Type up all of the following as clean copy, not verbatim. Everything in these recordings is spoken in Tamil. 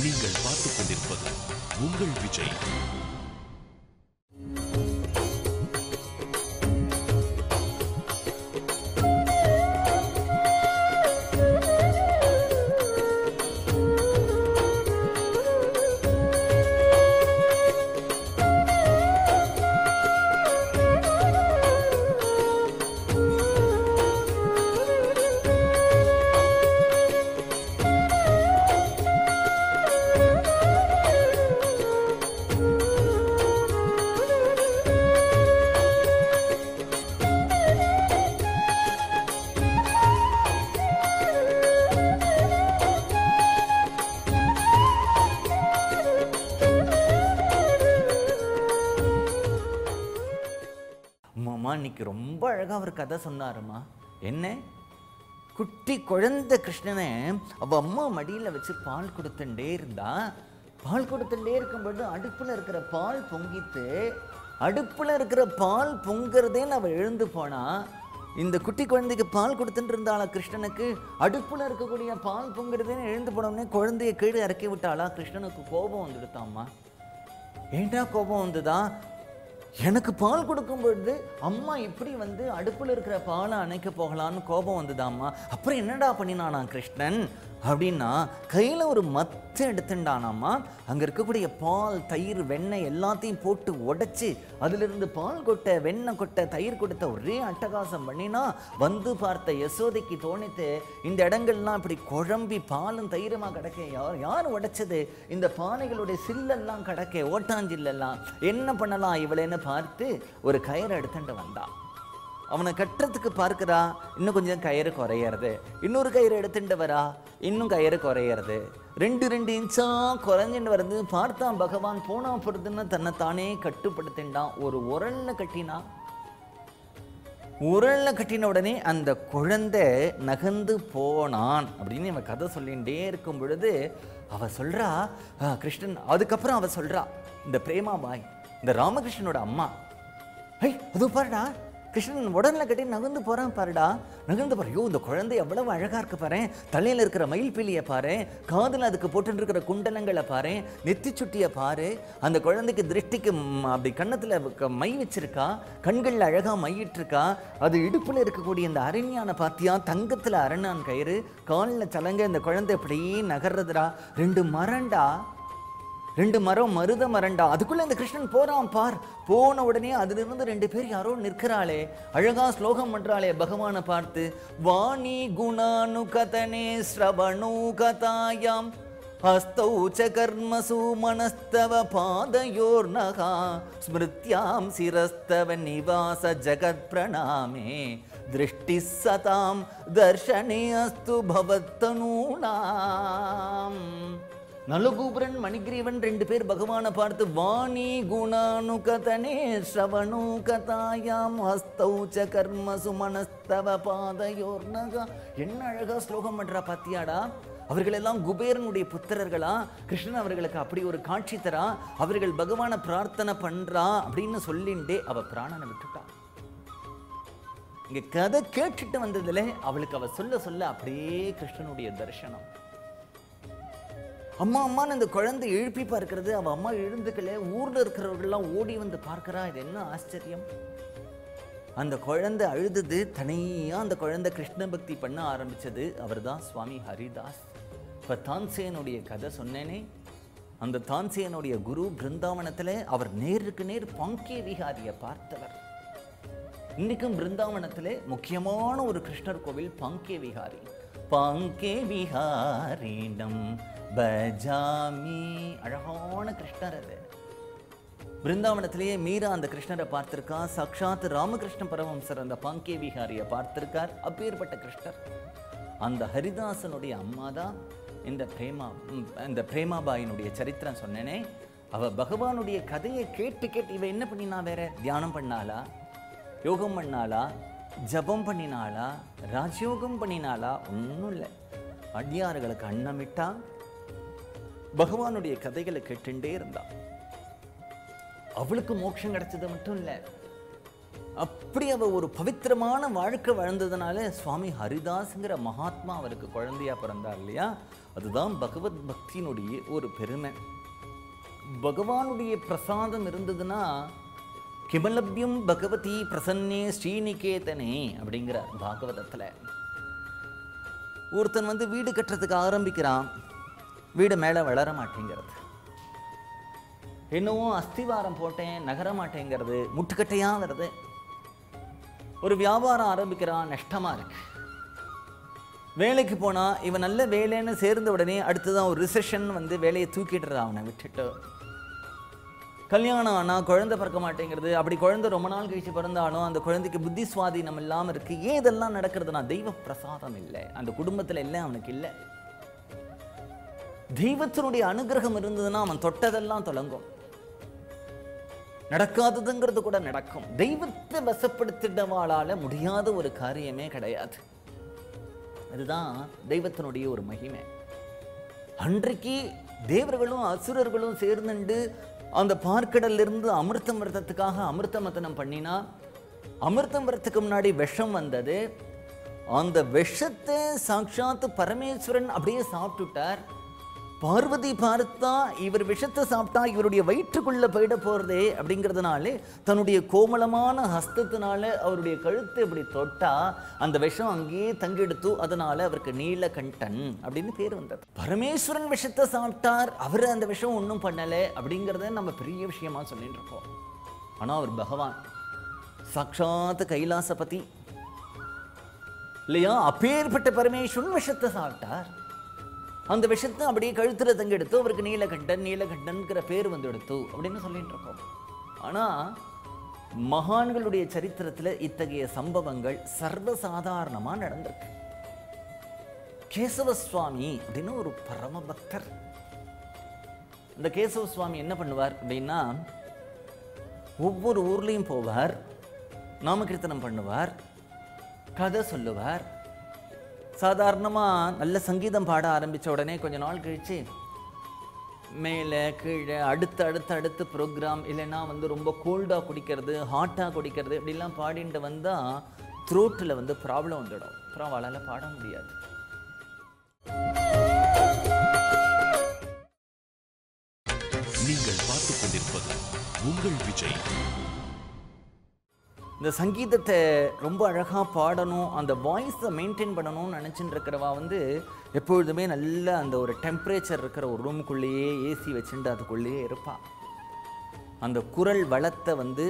நீங்கள் பார்த்துக் கொண்டிருப்பது உங்கள் விஜய். இன்னைக்கு ரொம்ப அழகா ஒரு கதை சொன்னாருமா. என்ன, குட்டி குழந்தை கிருஷ்ணனை அவ அம்மா மடியில வச்சு பால் கொடுத்துட்டே இருந்தா. பால் கொடுத்துட்டே இருக்கும்போது அடுப்புல இருக்கிற பால் பொங்கித்து. அடுப்புல இருக்கிற பால் பொங்குறதேன்னு அவ எழுந்து போனா. இந்த குட்டி குழந்தைக்கு பால் கொடுத்துட்டு இருந்தாளா கிருஷ்ணனுக்கு. அடுப்புல இருக்கக்கூடிய பால் பொங்குறதேன்னு எழுந்து போனோடனே குழந்தைய கீழே இறக்கி விட்டாளா. கிருஷ்ணனுக்கு கோபம் வந்துடுதாம்மா. ஏண்டா கோபம் வந்துதா? எனக்கு பால் கொடுக்கும் பொழுது அம்மா இப்படி அடுப்புல இருக்கிற பாலை அணைக்க போகலான்னு கோபம் வந்துதாம்மா. அப்புறம் என்னடா பண்ணினானா கிருஷ்ணன் அப்படின்னா, கையில் ஒரு மத்தை எடுத்துட்டானாம்மா. அங்கே இருக்கக்கூடிய பால், தயிர், வெண்ணெய் எல்லாத்தையும் போட்டு உடைச்சி அதிலிருந்து பால் கொட்ட, வெண்ணெய் கொட்ட, தயிர் கொடுத்த ஒரே அட்டகாசம் பண்ணினா. வந்து பார்த்த யசோதைக்கு தோணித்து, இந்த இடங்கள்லாம் இப்படி குழம்பி பாலும் தயிரமா கிடக்க. யார் உடைச்சது? இந்த பானைகளுடைய சில்லெல்லாம் கிடக்க, ஓட்டாஞ்சில்லெல்லாம். என்ன பண்ணலாம் இவளேன்னு பார்த்து ஒரு கயிறை எடுத்துட்டு வந்தா. அவனை கட்டுறதுக்கு பார்க்கிறா, இன்னும் கொஞ்சம் கயிறு குறையிறது. இன்னொரு கயிறு எடுத்துட்டு வரா, இன்னும் கயிறு குறையிறது. 2 இன்ச்சா குறைஞ்சிட்டு வருது. பார்த்தான் பகவான், போனா பொறுத்துன்னு தன்னைத்தானே கட்டுப்படுத்தின்றான். ஒரு உரல்ல கட்டினா. உரல்ல கட்டின உடனே அந்த குழந்தை நகர்ந்து போனான் அப்படின்னு இவன் கதை சொல்லிகிட்டே இருக்கும் பொழுது அவ சொல்றா, கிருஷ்ணன். அதுக்கப்புறம் அவ சொல்றா, இந்த பிரேமாபாய், இந்த ராமகிருஷ்ணனோட அம்மா, அது பாருடா, கிருஷ்ணன் உடல்ல கட்டி நகர்ந்து போறான் பாருடா, நகர்ந்து பாரு. இந்த குழந்தை எவ்வளவு அழகா இருக்கு பாரு. தலையில இருக்கிற மயில் பீலியை பாரு, காதுல அதுக்கு போட்டு இருக்கிற குண்டலங்களை பாரு, நெத்தி சுட்டிய பாரு. அந்த குழந்தைக்கு திருஷ்டிக்கு அப்படி கண்ணத்துல மை வச்சிருக்கா, கண்கள்ல அழகா மையிட்டு இருக்கா. அது இடுப்புல இருக்கக்கூடிய இந்த அரண்யான பாத்தியா, தங்கத்துல அரண்யான் கயிறு, காலில் சலங்க. இந்த குழந்தை அப்படியே நகர்றதுடா. 2 மரண்டா, 2 மரம், மருத மரண்டா. அதுக்குள்ள இந்த கிருஷ்ணன் போறான் பார். போன உடனே அதிலிருந்து 2 பேர் யாரோ நிற்கிறாளே, அழகா ஸ்லோகம் பண்றாளே பகவானை பார்த்து. வாணி குணானு கதனே ஸ்ரவணு கதாயாம் ஹஸ்தௌச்ச கர்மசு மனஸ்தவ பாதயோர்நகா ஸ்மிருத்யாம் சிரஸ்தவ நிவாச ஜகத் பிரணாமே திருஷ்டி சதாம் தர்ஷனே அஸ்து பவத்தனூனாம். நலகூபரன், மணிகிரீவன் 2 பேர் பகவானை பார்த்து, வாணி குணானு கதனே ஸ்ரவணு கதாயாம் ஹஸ்தௌச்ச கர்மசு மனஸ்தவ பாதயோர்நகா. என்ன அழகா ஸ்லோகம் பண்றா பாத்தியாடா. அவர்களெல்லாம் குபேரனுடைய புத்திரர்களா. கிருஷ்ணன் அவர்களுக்கு அப்படி ஒரு காட்சி தரா. அவர்கள் பகவானை பிரார்த்தனை பண்றா அப்படின்னு சொல்லிண்டே அவ பிராணனை விட்டுட்டா. இங்க கதை கேட்டுட்டு வந்ததுல அவளுக்கு அவ சொல்ல சொல்ல அப்படியே கிருஷ்ணனுடைய தரிசனம். அம்மா அம்மான்னு அந்த குழந்தை எழுப்பி பார்க்கிறது. அவ அம்மா எழுந்துக்கல. ஊர்ல இருக்கிறவர்கள்லாம் ஓடி வந்து பார்க்கிறா. இது என்ன ஆச்சரியம். அந்த குழந்தை அழுதது தனியா. அந்த குழந்தை கிருஷ்ண பக்தி பண்ண ஆரம்பிச்சது. அவர் தான் சுவாமி ஹரிதாஸ். இப்ப தான்சேனுடைய கதை சொன்னேனே, அந்த தான்சேனுடைய குரு பிருந்தாவனத்துல அவர் நேருக்கு நேர் பாங்கே விஹாரியை பார்த்தவர். இன்னைக்கும் பிருந்தாவனத்துல முக்கியமான ஒரு கிருஷ்ணர் கோவில் பாங்கே விஹாரி. பாங்கே விஹாரிடம் பஜாமி. அழகான கிருஷ்ணர் அது. பிருந்தாவனத்திலேயே மீரா அந்த கிருஷ்ணரை பார்த்திருக்கா. சாட்சாத் ராமகிருஷ்ண பரமஹம்சர் அந்த பாங்கே விஹாரியை பார்த்திருக்கார். அப்பேற்பட்ட கிருஷ்ணர். அந்த ஹரிதாசனுடைய அம்மா தான் இந்த பிரேமாபாயினுடைய சரித்திரம் சொன்னேனே. அவ பகவானுடைய கதையை கேட்டு கேட்டு இவ என்ன பண்ணினா? வேற தியானம் பண்ணாளா, யோகம் பண்ணாளா, ஜபம் பண்ணினாளா, ராஜயோகம் பண்ணினாளா? ஒன்றும் இல்லை. அடியார்களுக்கு அன்னமிட்டா, பகவானுடைய கதைகளை கேட்டுட்டே இருந்தா. அவளுக்கு மோட்சம் கிடைச்சது மட்டும் இல்லை, அப்படி அவர் ஒரு பவித்திரமான வாழ்க்கை வாழ்ந்ததுனால சுவாமி ஹரிதாஸ்ங்கிற மகாத்மா அவருக்கு குழந்தையா பிறந்தார் இல்லையா. அதுதான் பகவத் பக்தியினுடைய ஒரு பெருமை. பகவானுடைய பிரசாதம் இருந்ததுன்னா கிமலப்யம் பகவதி பிரசன்னே ஸ்ரீநிகேதனே அப்படிங்கிறார் பாகவதத்தில். ஒருத்தன் வந்து வீடு கட்டுறதுக்கு ஆரம்பிக்கிறான், வீடு மேலே வளர மாட்டேங்கிறது. என்னவோ அஸ்திவாரம் போட்டேன் நகர மாட்டேங்கிறது, முட்டுக்கட்டையாக வருது. ஒரு வியாபாரம் ஆரம்பிக்கிறான், நஷ்டமாக இருக்கு. வேலைக்கு போனால் இவன் நல்ல வேலைன்னு சேர்ந்த உடனே அடுத்ததான் ஒரு ரிசெஷன் வந்து வேலையை தூக்கிட்டுறான், அவனை விட்டுட்டு. கல்யாணம் ஆனால் குழந்தை பிறக்க மாட்டேங்கிறது. அப்படி குழந்தை ரொம்ப நாள் கழிச்சு பிறந்தாலும் அந்த குழந்தைக்கு புத்தி சுவாதீனம் இல்லாமல் இருக்குது. ஏன் இதெல்லாம் நடக்கிறதுனா தெய்வ பிரசாதம் இல்லை, அந்த குடும்பத்தில் இல்லை, அவனுக்கு இல்லை. தெய்வத்தினுடைய அனுகிரகம் இருந்ததுன்னா அவன் தொட்டதெல்லாம் தொடங்கும், நடக்காததுங்கிறது கூட நடக்கும். தெய்வத்தை வசப்படுத்திடவாளால முடியாத ஒரு காரியமே கிடையாது. அதுதான் தெய்வத்தினுடைய ஒரு மகிமை. அன்றைக்கு தேவர்களும் அசுரர்களும் சேர்ந்துண்டு அந்த பார்க்கடல்ல இருந்து அமிர்தம் வரத்துக்காக அமிர்த மதனம் பண்ணினா, அமிர்தம் வரத்துக்கு முன்னாடி விஷம் வந்தது. அந்த விஷத்தை சாட்சாத்து பரமேஸ்வரன் அப்படியே சாப்பிட்டுட்டார். பார்வதி பார்த்தா இவர் விஷத்தை சாப்பிட்டா இவருடைய வயிற்றுக்குள்ள போயிட போறதே அப்படிங்கிறதுனாலே தன்னுடைய கோமளமான ஹஸ்தத்தினால அவருடைய கழுத்தை இப்படி தொட்டா அந்த விஷம் அங்கேயே தங்கெடுத்து, அதனால அவருக்கு நீலகண்டன் அப்படின்னு பேர் வந்தது. பரமேஸ்வரன் விஷத்தை சாப்பிட்டார், அவர் அந்த விஷம் ஒன்றும் பண்ணலை அப்படிங்கிறத நம்ம பெரிய விஷயமா சொல்லிட்டு இருக்கோம். ஆனால் அவர் பகவான் சாட்சாத் கைலாசபதி இல்லையா. அப்பேற்பட்ட பரமேஸ்வரன் விஷத்தை சாப்பிட்டார். அந்த விஷத்தை அப்படியே கழுத்துல தங்கெடுத்து அவருக்கு நீலகண்டன் நீலகண்டன்கிற பேர் வந்து எடுத்து அப்படின்னு சொல்லிட்டு இருக்கோம். ஆனால் மகான்களுடைய சரித்திரத்தில் இத்தகைய சம்பவங்கள் சர்வசாதாரணமாக நடந்திருக்கு. கேசவ சுவாமி அப்படின்னு ஒரு பரம பக்தர். இந்த கேசவ சுவாமி என்ன பண்ணுவார் அப்படின்னா, ஒவ்வொரு ஊர்லேயும் போவார், நாமகீர்த்தனம் பண்ணுவார், கதை சொல்லுவார். சாதாரணமாக நல்ல சங்கீதம் பாட ஆரம்பித்த உடனே கொஞ்ச நாள் கழித்து மேலே கீழே அடுத்து ப்ரோக்ராம் இல்லைன்னா வந்து ரொம்ப கோல்டாக குடிக்கிறது, ஹாட்டாக குடிக்கிறது இப்படிலாம் பாடிட்டு வந்தால் த்ரோட்டில் வந்து ப்ராப்ளம் வந்துடும். அப்புறம் அவளால் பாட முடியாது. நீங்கள் பார்த்துக் கொண்டிருப்பது உங்கள் விஜய். இந்த சங்கீதத்தை ரொம்ப அழகாக பாடணும், அந்த வாய்ஸை மெயின்டைன் பண்ணணும்னு நினச்சிட்டு இருக்கிறவா வந்து எப்பொழுதுமே நல்ல அந்த ஒரு டெம்பரேச்சர் இருக்கிற ஒரு ரூமுக்குள்ளேயே ஏசி வச்சுட்டு அதுக்குள்ளேயே இருப்பாள். அந்த குரல் வளத்தை வந்து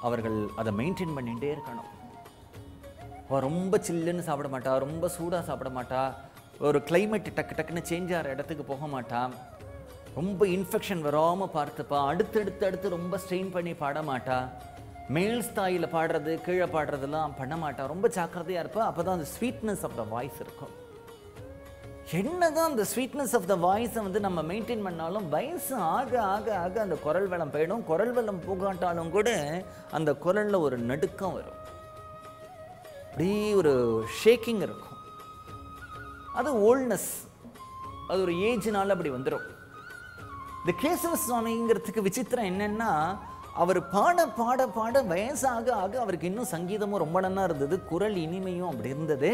அவர்கள் அதை மெயின்டைன் பண்ணிகிட்டே இருக்கணும். அவள் ரொம்ப சில்லுன்னு சாப்பிட மாட்டா, ரொம்ப சூடாக சாப்பிட மாட்டா, ஒரு கிளைமேட் டக்கு டக்குன்னு சேஞ்ச் ஆகிற இடத்துக்கு போக மாட்டா, ரொம்ப இன்ஃபெக்ஷன் வராமல் பார்த்துப்பா, அடுத்து ரொம்ப ஸ்ட்ரெயின் பண்ணி பாட மாட்டா, மேல் ஸ்தாயில் பாடுறது கீழே பாடுறதெல்லாம் பண்ண மாட்டா, ரொம்ப ஜாக்கிரதையாக இருப்பா. அப்போ தான் அந்த ஸ்வீட்னஸ் ஆஃப் த வாய்ஸ் இருக்கும். என்னதான் அந்த ஸ்வீட்னஸ் ஆஃப் த வாய்ஸை வந்து நம்ம மெயின்டைன் பண்ணாலும் வயசு ஆக ஆக ஆக அந்த குரல் வளம் போயிடும். குரல் வளம் போகாட்டாலும் கூட அந்த குரலில் ஒரு நடுக்கம் வரும், அப்படி ஒரு ஷேக்கிங் இருக்கும். அது ஓல்ட்னஸ், அது ஒரு ஏஜ்னால அப்படி வந்துடும். இந்த கேசவ சுவாமிங்கிறதுக்கு விசித்திரம் என்னன்னா, அவர் பாட பாட பாட வயசாக ஆக அவருக்கு இன்னும் சங்கீதமும் ரொம்ப நல்லா இருந்தது, குரல் இனிமையும் அப்படி இருந்தது.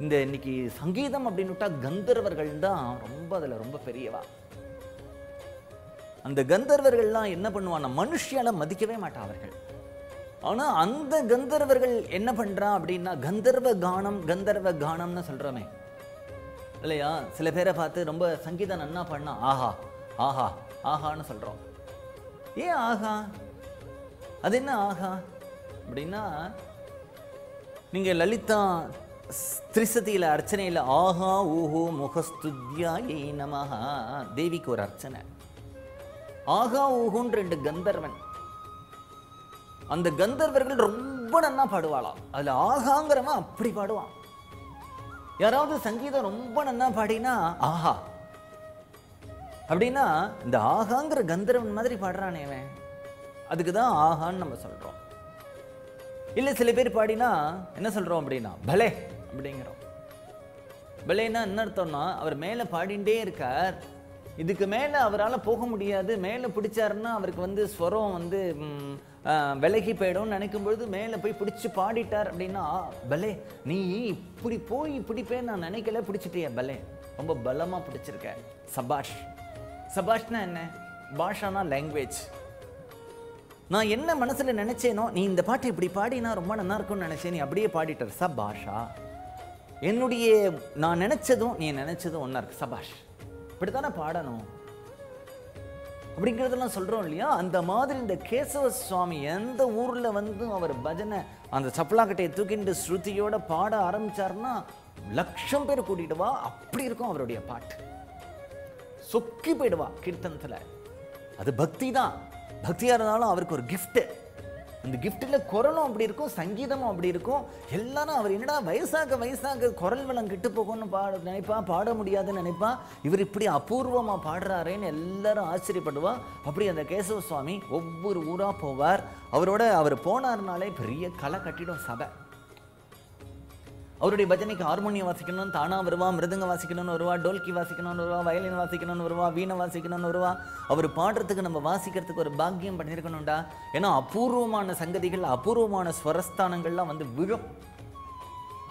இந்த இன்னைக்கு சங்கீதம் அப்படின்னு விட்டா கந்தர்வர்கள் தான் ரொம்ப அதில் ரொம்ப பெரியவா. அந்த கந்தர்வர்கள்லாம் என்ன பண்ணுவான்னா மனுஷியால மதிக்கவே மாட்டான் அவர்கள். ஆனால் அந்த கந்தர்வர்கள் என்ன பண்ணுறா அப்படின்னா கந்தர்வ கானம்னு சொல்கிறோமே இல்லையா. சில பேரை பார்த்து ரொம்ப சங்கீதம் நன்னா பண்ணா ஆஹா ஆஹா ஆஹான்னு சொல்கிறோம். ஏன் ஆஹா, அது என்ன ஆஹா அப்படின்னா, நீங்கள் லலிதா திரிசதியில் அர்ச்சனையில் ஆஹா ஊஹோ முகஸ்துத்யாயை நமஹா தேவிக்கு ஒரு அர்ச்சனை. ஆஹா ஊஹோன்னு 2 கந்தர்வன், அந்த கந்தர்வர்கள் ரொம்ப நன்னா பாடுவாளாம். அதில் ஆகாங்கிறவன் அப்படி பாடுவான். யாராவது சங்கீதம் ரொம்ப நன்னா பாடினா ஆஹா அப்படின்னா, இந்த ஆகாங்கிற கந்தர்வன் மாதிரி பாடுறானேவன், அதுக்கு தான் ஆகான்னு நம்ம சொல்கிறோம். இல்லை சில பேர் பாடினா என்ன சொல்கிறோம் அப்படின்னா பலே அப்படிங்கிறோம். பலேன்னா என்ன அர்த்தம்னா, அவர் மேலே பாடிண்டே இருக்கார், இதுக்கு மேலே அவரால் போக முடியாது, மேலே பிடிச்சாருன்னா அவருக்கு வந்து ஸ்வரம் வந்து விலகி போயிடும்னு நினைக்கும் பொழுது மேலே போய் பிடிச்சி பாடிட்டார் அப்படின்னா, பலே நீ இப்படி போய் பிடிப்பேன்னு நான் நினைக்கல, பிடிச்சிட்டிய பலே, ரொம்ப பலமாக பிடிச்சிருக்க, சபாஷ். சபாஷ்னா என்ன? பாஷானா லாங்குவேஜ். நான் என்ன மனசில் நினச்சேனோ, நீ இந்த பாட்டு இப்படி பாடினா ரொம்ப நல்லா இருக்கும்னு நினச்சேன், நீ அப்படியே பாடிட்டார், சபாஷா. என்னுடைய நான் நினச்சதும் நீ நினச்சதும் ஒன்றா இருக்கு, சபாஷ். இப்படித்தானே பாடணும் அப்படிங்கிறதெல்லாம் சொல்கிறோம் இல்லையா? அந்த மாதிரி இந்த கேசவ சுவாமி எந்த ஊரில் வந்து அவர் பஜனை அந்த சப்பலாக்கட்டையை தூக்கிட்டு ஸ்ருதியோட பாட ஆரம்பித்தார்னா லட்சம் பேர் கூட்டிடுவா. அப்படி இருக்கும் அவருடைய பாட்டு, சொக்கி போயிடுவா கீர்த்தனத்தில். அது பக்தி தான். பக்தியாக இருந்தாலும் அவருக்கு ஒரு கிஃப்ட்டு. அந்த கிஃப்ட்டில் குரலும் அப்படி இருக்கும், சங்கீதமும் அப்படி இருக்கும். எல்லாரும் அவர் என்னடா வயசாக குரல் வளம் கிட்டு போகும்னு நினைப்பா, பாட முடியாதுன்னு நினைப்பா. இவர் இப்படி அபூர்வமாக பாடுறாரேன்னு எல்லாரும் ஆச்சரியப்படுவா. அப்படி அந்த கேசவ சுவாமி ஒவ்வொரு ஊராக போவார். அவர் போனார்னாலே பெரிய களை கட்டிடும் சபை. அவருடைய பஜனைக்கு ஹார்மோனியம் வாசிக்கணும்னு தானா வருவா, மிருதங்க வாசிக்கணும்னு வருவா, டோல்கி வாசிக்கணும்னு வருவா, வயலின் வாசிக்கணும்னு வருவா, வீணை வாசிக்கணும்னு வருவா. அவர் பாடுறதுக்கு நம்ம வாசிக்கிறதுக்கு ஒரு பாக்கியம் பண்ணியிருக்கணும்டா. ஏன்னா அபூர்வமான சங்கதிகள், அபூர்வமான ஸ்வரஸ்தானங்கள்லாம் வந்து விழும்.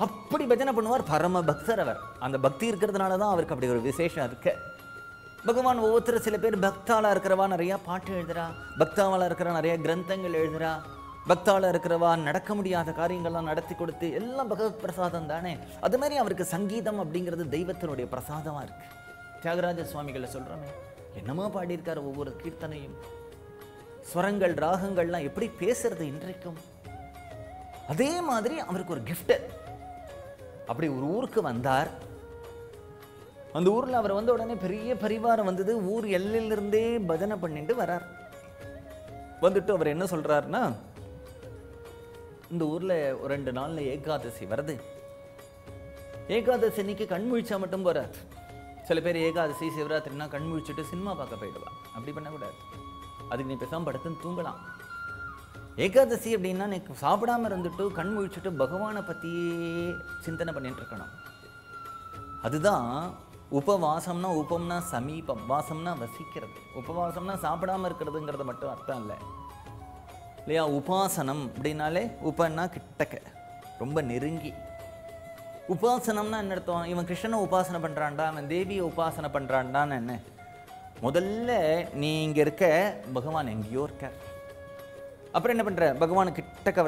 அப்படி பஜனை பண்ணுவார். பரம பக்தர் அவர். அந்த பக்தி இருக்கிறதுனால தான் அவருக்கு அப்படி ஒரு விசேஷம் இருக்கு. பகவான் ஒவ்வொருத்தர், சில பேர் பக்தாளாக இருக்கிறவா நிறையா பாட்டு எழுதுறா, பக்தாவாளாக இருக்கிற நிறைய கிரந்தங்கள் எழுதுறா, பக்தாவில் இருக்கிறவா நடக்க முடியாத காரியங்கள்லாம் நடத்தி கொடுத்து, எல்லாம் பகவத் பிரசாதம் தானே. அது மாதிரி அவருக்கு சங்கீதம் அப்படிங்கிறது தெய்வத்தினுடைய பிரசாதமாக இருக்கு. தியாகராஜ சுவாமிகளை சொல்கிறோமே, என்னமா பாடியிருக்காரு ஒவ்வொரு கீர்த்தனையும். ஸ்வரங்கள் ராகங்கள்லாம் எப்படி பேசுறது இன்றைக்கும். அதே மாதிரி அவருக்கு ஒரு கிஃப்ட். அப்படி ஒரு ஊருக்கு வந்தார். அந்த ஊரில் அவர் வந்த உடனே பெரிய பரிவாரம் வந்தது. ஊர் எல்லையிலிருந்தே பஜனை பண்ணிட்டு வரார். வந்துட்டு அவர் என்ன சொல்கிறாருன்னா, இந்த ஊரில் ஒரு 2 நாளில் ஏகாதசி வருது. ஏகாதசி அன்னைக்கு கண் முழிச்சா மட்டும் போறாது. சில பேர் ஏகாதசி சிவராத்திரினா கண் முழிச்சுட்டு சினிமா பார்க்க போயிடுவா. அப்படி பண்ணக்கூடாது. அதுக்கு நீ பேசாமல் படுத்துன்னு தூங்கலாம். ஏகாதசி அப்படின்னா நீ சாப்பிடாம இருந்துட்டு கண் முழிச்சுட்டு பகவானை பற்றியே சிந்தனை பண்ணிட்டு இருக்கணும். அதுதான் உபவாசம்னா. உபம்னா சமீபம், வாசம்னா வசிக்கிறது. உபவாசம்னா சாப்பிடாம இருக்கிறதுங்கிறது மட்டும் அர்த்தம் இல்லை இல்லையா? உபாசனம் அப்படின்னாலே உபன்னா கிட்டக்க, ரொம்ப நெருங்கி. உபாசனம்னா என்ன அர்த்தம்? இவன் கிருஷ்ணனை உபாசனை பண்ணுறான்டா, அவன் தேவியை உபாசனை பண்ணுறான்டான்னு என்ன? முதல்ல நீ இங்கே இருக்க, பகவான் எங்கேயோ இருக்க. அப்புறம் என்ன பண்ணுற? பகவான் கிட்டக்க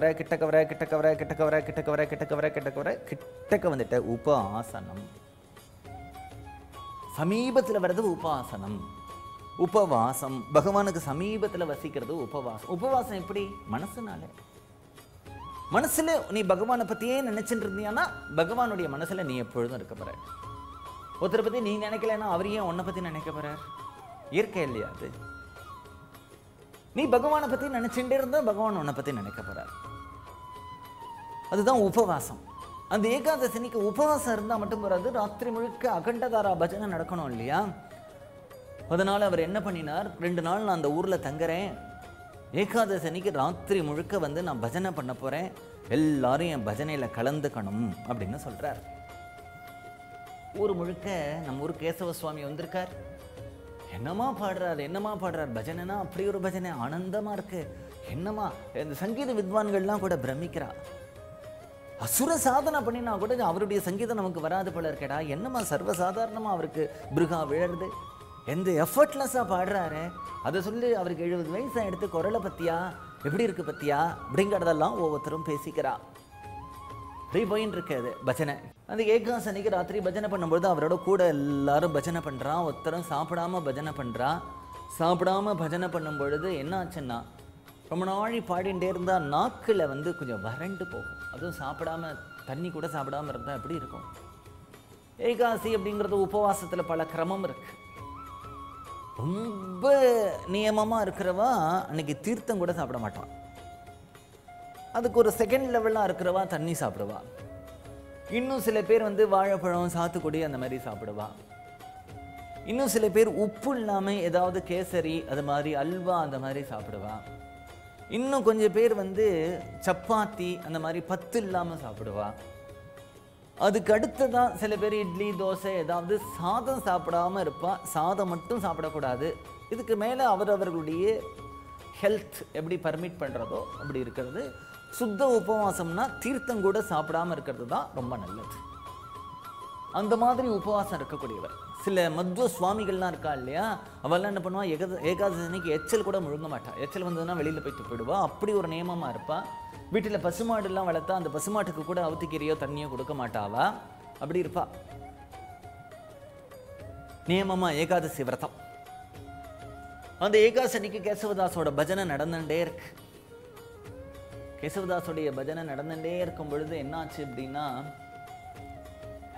வந்துட்ட. உபாசனம். சமீபத்தில் வர்றது உபாசனம். உபவாசம், பகவானுக்கு சமீபத்தில் வசிக்கிறது உபவாசம். உபவாசம் எப்படி? மனசுல நீ பகவானை பற்றியே நினைச்சுட்டு இருந்தியானா பகவானுடைய மனசுல நீ எப்பொழுதும் இருக்க போற. ஒருத்தரை பற்றி நீ நினைக்கலன்னா அவர் ஏன் உன்னை பற்றி நினைக்க போறார்? இயற்கை இல்லையா அது? நீ பகவானை பற்றி நினைச்சுட்டே இருந்தா பகவான் உன்னை பற்றி நினைக்க போறார். அதுதான் உபவாசம். அந்த ஏகாதசினிக்கு உபவாசம் இருந்தால் மட்டும் போறாது, ராத்திரி முழுக்க அகண்டதாரா பஜனை நடக்கணும் இல்லையா? அதனால் அவர் என்ன பண்ணினார், 2 நாள் நான் அந்த ஊரில் தங்குறேன், ஏகாதசி அன்னைக்கு ராத்திரி முழுக்க வந்து நான் பஜனை பண்ண போகிறேன், எல்லாரும் என் பஜனையில் கலந்துக்கணும் அப்படின்னு சொல்கிறார். ஊர் முழுக்க நம்ம ஊர் கேசவ சுவாமி வந்திருக்கார். என்னமா பாடுறார் பஜனைனா அப்படி ஒரு பஜனை, ஆனந்தமாக இருக்கு. என்னமா இந்த சங்கீத வித்வான்கள்லாம் கூட பிரமிக்கிறா. அசுர சாதனை பண்ணினா கூட அவருடைய சங்கீதம் நமக்கு வராது போல இருக்கடா. என்னமா சர்வசாதாரணமாக அவருக்கு பிருகா விழருது, எந்த எஃபர்ட்லெஸ்ஸாக பாடுறாரு. அதை சொல்லி அவருக்கு 70 வயசாக எடுத்து குரலை பற்றியா, எப்படி இருக்கு பற்றியா அப்படிங்கிறதெல்லாம் ஒவ்வொருத்தரும் பேசிக்கிறா. அப்படி போயின்னு இருக்காது பஜனை. அந்த ஏகாதசி அன்னைக்கு ராத்திரி பஜனை பண்ணும்பொழுது அவரோட கூட எல்லாரும் பஜனை பண்ணுறான். ஒருத்தரும் சாப்பிடாம பஜனை பண்ணுறா. சாப்பிடாம பஜனை பண்ணும் பொழுது என்ன ஆச்சுன்னா, ரொம்ப நாளி பாடிகிட்டே இருந்தால் நாக்கில் வந்து கொஞ்சம் வறண்டு போகும். அதுவும் சாப்பிடாம, தண்ணி கூட சாப்பிடாம இருந்தால் எப்படி இருக்கும்? ஏகாதசி அப்படிங்கிறது உபவாசத்தில் பல கிரமம் இருக்கு. ரொம்ப நியமமாக இருக்கிறவா அன்னைக்கு தீர்த்தம் கூட சாப்பிட மாட்டான். அதுக்கு ஒரு செகண்ட் லெவலாக இருக்கிறவா தண்ணி சாப்பிடுவா. இன்னும் சில பேர் வந்து வாழைப்பழம், சாத்துக்குடி அந்த மாதிரி சாப்பிடுவா. இன்னும் சில பேர் உப்பு இல்லாமல் ஏதாவது கேசரி, அது மாதிரி அல்வா அந்த மாதிரி சாப்பிடுவா. இன்னும் கொஞ்சம் பேர் வந்து சப்பாத்தி அந்த மாதிரி பத்து இல்லாமல் சாப்பிடுவா. அதுக்கு அடுத்ததான் சில பேர் இட்லி, தோசை, ஏதாவது சாதம் சாப்பிடாமல் இருப்பா. சாதம் மட்டும் சாப்பிடக்கூடாது. இதுக்கு மேலே அவரவர்களுடைய ஹெல்த் எப்படி பர்மிட் பண்ணுறதோ அப்படி இருக்கிறது. சுத்த உபவாசம்னா தீர்த்தம் கூட சாப்பிடாமல் இருக்கிறது தான் ரொம்ப நல்லது. அந்த மாதிரி உபவாசம் இருக்கக்கூடியவர். சில மத்வ சுவாமிகள்லாம் இருக்கா இல்லையா, அவெல்லாம் என்ன பண்ணுவா, ஏகாதசி அன்னைக்கு எச்சல் கூட முழுங்க மாட்டா. எச்சல் வந்ததுன்னா வெளியில் போய் துப்பிடுவா. அப்படி ஒரு நியமமாக இருப்பா. வீட்டில் பசுமாடுலாம் வளர்த்தா அந்த பசுமாட்டுக்கு கூட அவுத்திக்கீரையோ தண்ணியோ கொடுக்க மாட்டாவா. அப்படி இருப்பா நியமமாக ஏகாதசி விரதம். அந்த ஏகாதசி அன்னைக்கு கேசவதாசோட பஜனை நடந்துட்டே இருக்கு. கேசவதாசோடைய பஜனை நடந்துட்டே இருக்கும் பொழுது என்னாச்சு அப்படின்னா,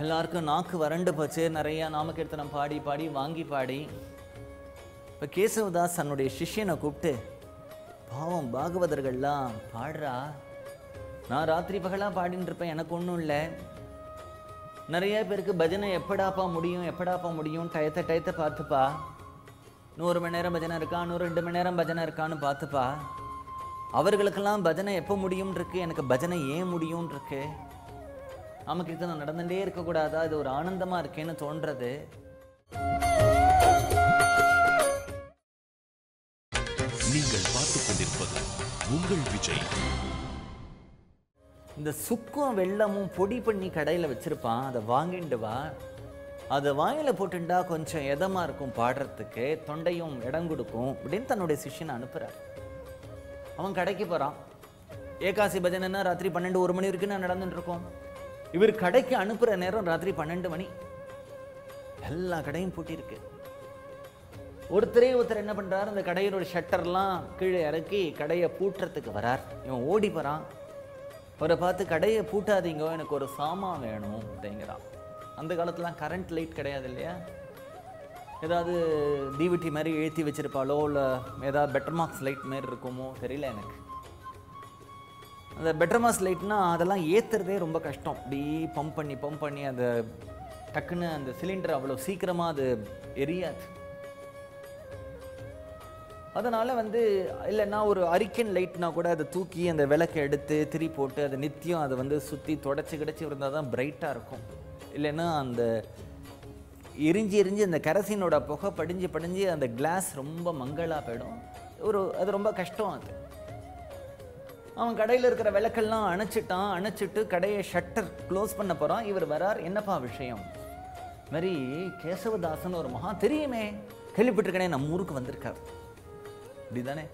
எல்லாருக்கும் நாக்கு வறண்டு போச்சு. நிறையா நாமகீர்த்தனம் பாடி பாடி வாங்கி பாடி இப்போ கேசவதாஸ் தன்னுடைய சிஷ்யனை கூப்பிட்டு, பாவம் பாகவதர்கள்லாம் பாடுறா, நான் ராத்திரி பகலாக பாடின்னு இருப்பேன், எனக்கு ஒன்றும் இல்லை. நிறைய பேருக்கு பஜனை எப்படாப்பா முடியும் டயத்தை பார்த்துப்பா. 100 மணி நேரம் பஜனை இருக்கா, 102 மணி நேரம் பஜனை இருக்கான்னு பார்த்துப்பா. அவர்களுக்கெல்லாம் பஜனை எப்போ முடியும் இருக்கு, எனக்கு பஜனை ஏன் முடியும் இருக்கு. நமக்கு இது நடந்துட்டே இருக்கக்கூடாதா, இது ஒரு ஆனந்தமாக இருக்கேன்னு தோன்றது. நீங்கள் பார்த்துக் கொண்டிருப்பது உங்கள் விஜய். இந்த சுக்கும் வெள்ளமும் பொடி பண்ணி கடையில் வச்சிருப்பான், அதை வாங்கிட்டு வா, அதை வாயில் போட்டுண்டா கொஞ்சம் எதமாக இருக்கும், பாடுறதுக்கு தொண்டையும் இடம் கொடுக்கும் அப்படின்னு தன்னுடைய சிஷ்யனை அனுப்புகிறார். அவன் கடைக்கு போகிறான். ஏகாசி பஜனைன்னா ராத்திரி 12 1 மணி வரைக்கும் நடந்துட்டு இருக்கோம். இவர் கடைக்கு அனுப்புகிற நேரம் ராத்திரி 12 மணி. எல்லா கடையும் பூட்டியிருக்கு. ஒருத்தர் என்ன பண்ணுறாரு, அந்த கடையோட ஷட்டர்லாம் கீழே இறக்கி கடையை பூட்டுறதுக்கு வரார். இவன் ஓடி போகிறான். அவரை பார்த்து, கடையை பூட்டாதீங்க, எனக்கு ஒரு சாமான் வேணும் அப்படிங்கிறான். அந்த காலத்துலாம் கரண்ட் லைட் கிடையாது இல்லையா, ஏதாவது டிவிடி மாதிரி எழுத்தி வச்சுருப்பாளோ இல்லை ஏதாவது பெட்டர்மார்க்ஸ் லைட் மாரி இருக்குமோ தெரியல எனக்கு. அந்த பெட்டர்மார்க்ஸ் லைட்னா அதெல்லாம் ஏற்றுறதே ரொம்ப கஷ்டம். இப்படி பம்ப் பண்ணி அந்த டக்குன்னு அந்த சிலிண்டர் அவ்வளோ சீக்கிரமாக அது எரியாது. அதனால் இல்லைன்னா ஒரு அரிக்கன் லைட்னா கூட அதை தூக்கி அந்த விளக்கை எடுத்து திரி போட்டு அதை நித்தியம் அதை சுற்றி தொடச்சி இருந்தால் தான் பிரைட்டாக இருக்கும். இல்லைன்னா அந்த எரிஞ்சு அந்த கரசினோட புகை படிஞ்சு அந்த கிளாஸ் ரொம்ப மங்களாக போயிடும். அது ரொம்ப கஷ்டம். அது அவன் கடையில் இருக்கிற விளக்கெல்லாம் அணைச்சிட்டு கடையை ஷட்டர் க்ளோஸ் பண்ண போகிறான். இவர் வரார். என்னப்பா விஷயம்? மாதிரி கேசவதாசன் ஒரு மகா தெரியுமே, கேள்விப்பட்டிருக்கேனே, நம்ம ஊருக்கு வந்திருக்கார். இப்படி தானே,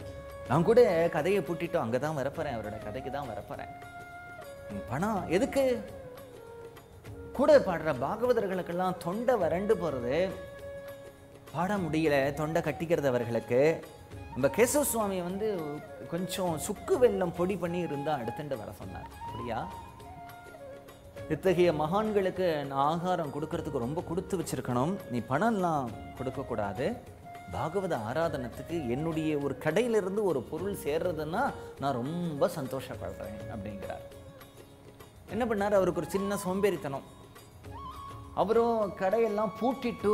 நான் கூட கதையை பூட்டிட்டோம், அங்கே தான் வரப்போகிறேன், அவரோட கதைக்கு தான் வரப்போகிறேன். பணம் எதுக்கு? கூட பாடுற பாகவதர்களுக்கெல்லாம் தொண்டை வறண்டு போகிறது, பாட முடியல, தொண்டை கட்டிக்கிறது அவர்களுக்கு. நம்ம கேசவ சுவாமி கொஞ்சம் சுக்கு வெல்லம் பொடி பண்ணி இருந்தால் அடுத்துட்டு வர சொன்னார். அப்படியா? இத்தகைய மகான்களுக்கு நான் ஆகாரம் கொடுக்கறதுக்கு ரொம்ப கொடுத்து வச்சிருக்கணும், நீ பணம்லாம் கொடுக்கக்கூடாது. பாகவத ஆராதனத்துக்கு என்னுடைய ஒரு கடையிலிருந்து ஒரு பொருள் சேர்றதுன்னா நான் ரொம்ப சந்தோஷப்படுறேன் அப்படிங்கிறார். என்ன பண்ணார், அவருக்கு ஒரு சின்ன சோம்பேறித்தனம். அவரும் கடையெல்லாம் பூட்டிட்டு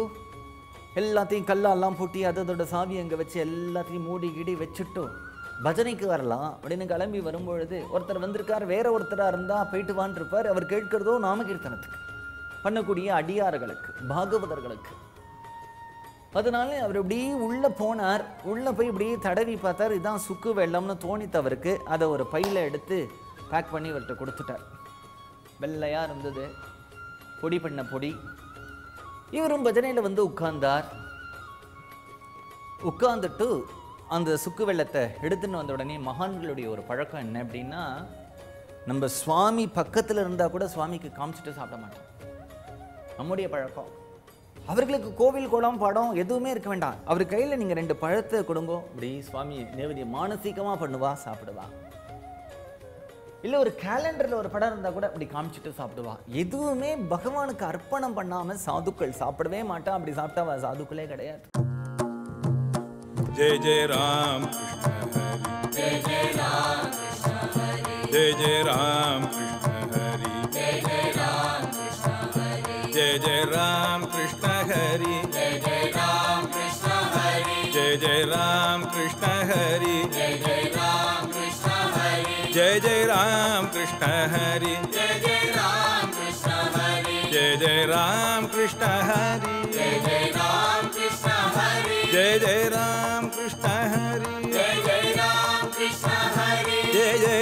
எல்லாத்தையும் கல்லெல்லாம் பூட்டி அதோட சாவி அங்கே வச்சு எல்லாத்தையும் மூடி கிடி வச்சுட்டு பஜனைக்கு வரலாம் அப்படின்னு கிளம்பி வரும்பொழுது ஒருத்தர் வந்திருக்கார். வேற ஒருத்தராக இருந்தால் போயிட்டு வான் இருப்பார். அவர் கேட்கிறதோ நாமகீர்த்தனத்துக்கு பண்ணக்கூடிய அடியார்களுக்கு, பாகவதர்களுக்கு. அதனால அவர் இப்படி உள்ளே போனார். உள்ளே போய் இப்படி தடவி பார்த்தார். இதுதான் சுக்கு வெள்ளம்னு தோணித்தவருக்கு. அதை ஒரு பையில் எடுத்து பேக் பண்ணி இவர்கிட்ட கொடுத்துட்டார். வெள்ளையாக இருந்தது, பொடி பண்ண பொடி. இவரும் பஜனையில் உட்கார்ந்தார். உட்கார்ந்துட்டு அந்த சுக்கு வெள்ளத்தை எடுத்துன்னு வந்த உடனே மகான்களுடைய ஒரு பழக்கம் என்ன அப்படின்னா, நம்ம சுவாமி பக்கத்தில் இருந்தால் கூட சுவாமிக்கு காமிச்சிட்டு சாப்பிட மாட்டோம். நம்முடைய பழக்கம். அவர்களுக்கு கோவில் குளம் படம் எதுவுமே இருக்க வேண்டாம். அவர் கையில் நீங்கள் 2 பழத்தை கொடுங்கோ, இப்படி சுவாமி நேவதி மானசீகமாக பண்ணுவா, சாப்பிடுவா. இல்லை ஒரு கேலண்டரில் ஒரு படம் இருந்தால் கூட அப்படி காமிச்சிட்டு சாப்பிடுவா. எதுவுமே பகவானுக்கு அர்ப்பணம் பண்ணாமல் சாதுக்கள் சாப்பிடவே மாட்டான். அப்படி சாப்பிட்டா சாதுக்களே கிடையாது. जय जय राम कृष्ण हरि, जय जय राम कृष्ण हरि, जय जय राम कृष्ण हरि, जय जय राम कृष्ण हरि, जय जय राम कृष्ण हरि, जय जय राम कृष्ण हरि, जय जय राम कृष्ण हरि, जय जय राम कृष्ण हरि, जय जय राम कृष्ण हरि, जय जय राम कृष्ण हरि, जय जय राम कृष्ण हरि, जय जय राम कृष्ण हरि, जय जय राम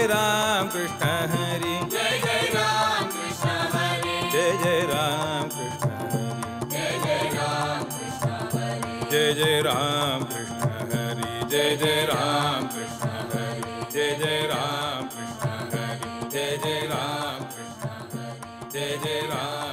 राम कृष्ण हरि जय जय राम कृष्ण हरि जय जय राम कृष्ण हरि जय जय राम कृष्ण हरि जय जय राम कृष्ण हरि जय जय राम कृष्ण हरि जय जय राम कृष्ण हरि जय जय राम कृष्ण हरि जय जय राम